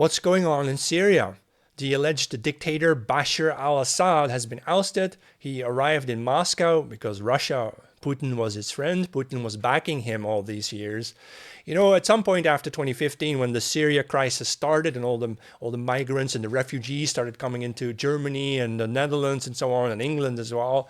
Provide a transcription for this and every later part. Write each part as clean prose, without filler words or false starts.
What's going on in Syria? The alleged dictator Bashar al-Assad has been ousted. He arrived in Moscow because Putin was his friend. Putin was backing him all these years. You know, at some point after 2015, when the Syria crisis started and all the migrants and the refugees started coming into Germany and the Netherlands and so on, and England as well,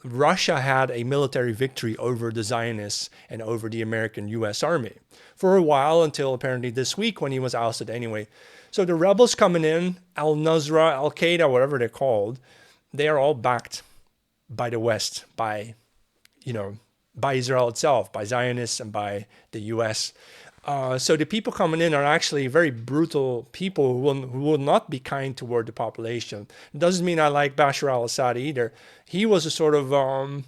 Russia had a military victory over the Zionists and over the American U.S. Army for a while, until apparently this week when he was ousted anyway. So the rebels coming in, al-Nusra, al-Qaeda, whatever they're called, they are all backed by the West, by, by Israel itself, by Zionists and by the U.S. So the people coming in are actually very brutal people who will not be kind toward the population. It doesn't mean I like Bashar al-Assad either. He was a sort of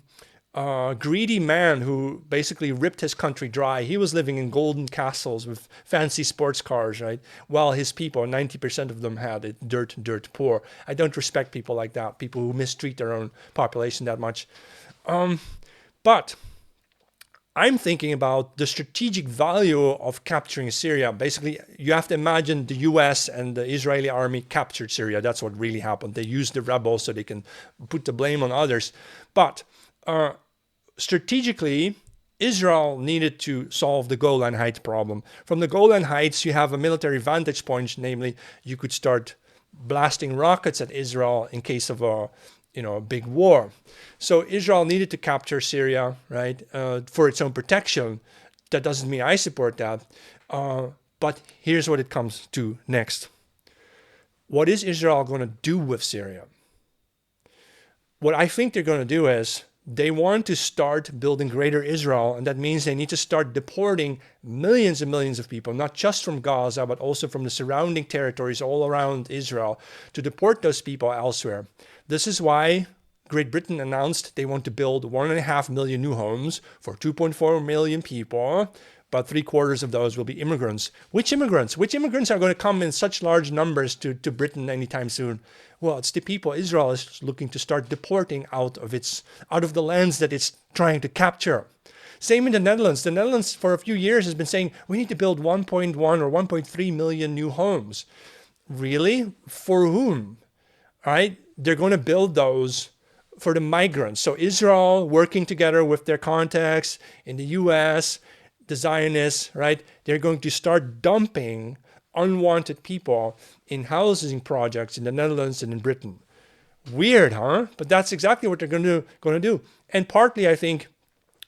greedy man who basically ripped his country dry. He was living in golden castles with fancy sports cars, right? While his people, 90% of them, had it dirt poor. I don't respect people like that, people who mistreat their own population that much. But I'm thinking about the strategic value of capturing Syria. Basically, you have to imagine the US and the Israeli army captured Syria. That's what really happened. They used the rebels so they can put the blame on others. But strategically, Israel needed to solve the Golan Heights problem. From the Golan Heights, you have a military vantage point, namely, you could start blasting rockets at Israel in case of a big war. So Israel needed to capture Syria, right, for its own protection. That doesn't mean I support that. But here's what it comes to next. What is Israel going to do with Syria? What I think they're going to do is they want to start building greater Israel, and that means they need to start deporting millions and millions of people, not just from Gaza, but also from the surrounding territories all around Israel, to deport those people elsewhere. This is why Great Britain announced they want to build 1.5 million new homes for 2.4 million people, but 3/4 of those will be immigrants. Which immigrants? Which immigrants are going to come in such large numbers to Britain anytime soon? Well, it's the people Israel is looking to start deporting out of the lands that it's trying to capture. Same in the Netherlands. The Netherlands for a few years has been saying we need to build 1.1 or 1.3 million new homes. Really? For whom? All right? They're going to build those for the migrants. So Israel working together with their contacts in the US, the Zionists, right? They're going to start dumping unwanted people in housing projects in the Netherlands and in Britain. Weird, huh? But that's exactly what they're going to do. And partly, I think,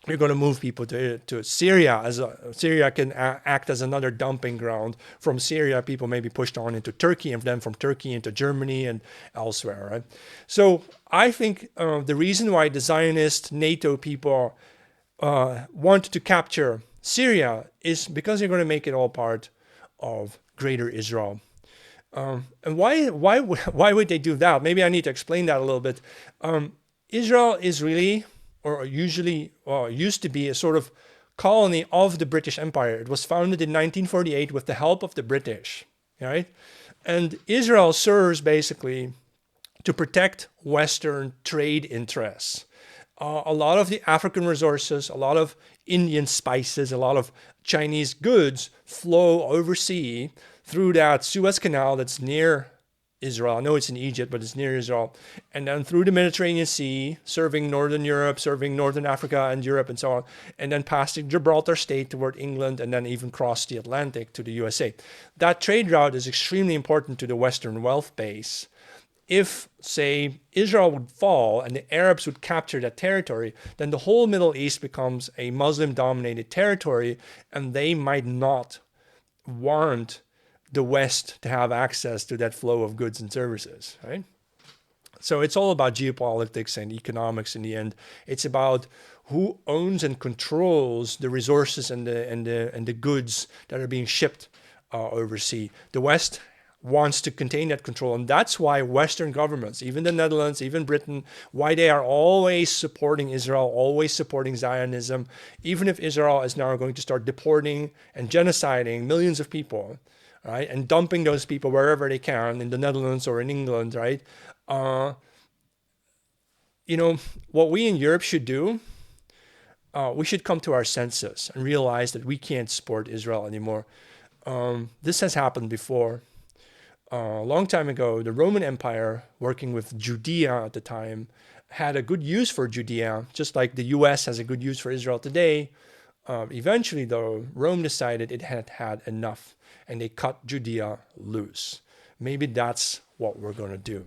they're going to move people to Syria. Syria can act as another dumping ground. From Syria, people may be pushed on into Turkey, and then from Turkey into Germany and elsewhere, right? So I think the reason why the Zionist NATO people want to capture Syria is because they're going to make it all part of Greater Israel. And why would they do that? Maybe I need to explain that a little bit. Israel is really, or usually, used to be a sort of colony of the British Empire. It was founded in 1948 with the help of the British, right? And Israel serves basically to protect Western trade interests. A lot of the African resources, a lot of Indian spices, a lot of Chinese goods flow overseas through that Suez Canal that's near Israel. I know it's in Egypt, but it's near Israel. And then through the Mediterranean Sea, serving Northern Europe, serving Northern Africa and Europe and so on. And then past the Gibraltar Strait toward England, and then even cross the Atlantic to the USA. That trade route is extremely important to the Western wealth base. If, say, Israel would fall and the Arabs would capture that territory, then the whole Middle East becomes a Muslim-dominated territory, and they might not want the West to have access to that flow of goods and services, right? So it's all about geopolitics and economics in the end. It's about who owns and controls the resources and the goods that are being shipped overseas. The West wants to contain that control, and that's why Western governments, even the Netherlands, even Britain, why they are always supporting Israel, always supporting Zionism, even if Israel is now going to start deporting and genociding millions of people, right, and dumping those people wherever they can in the Netherlands or in England, right? What we in Europe should do, we should come to our senses and realize that we can't support Israel anymore. This has happened before. A long time ago, the Roman Empire, working with Judea at the time, had a good use for Judea, just like the US has a good use for Israel today. Eventually, though, Rome decided it had had enough and they cut Judea loose. Maybe that's what we're going to do.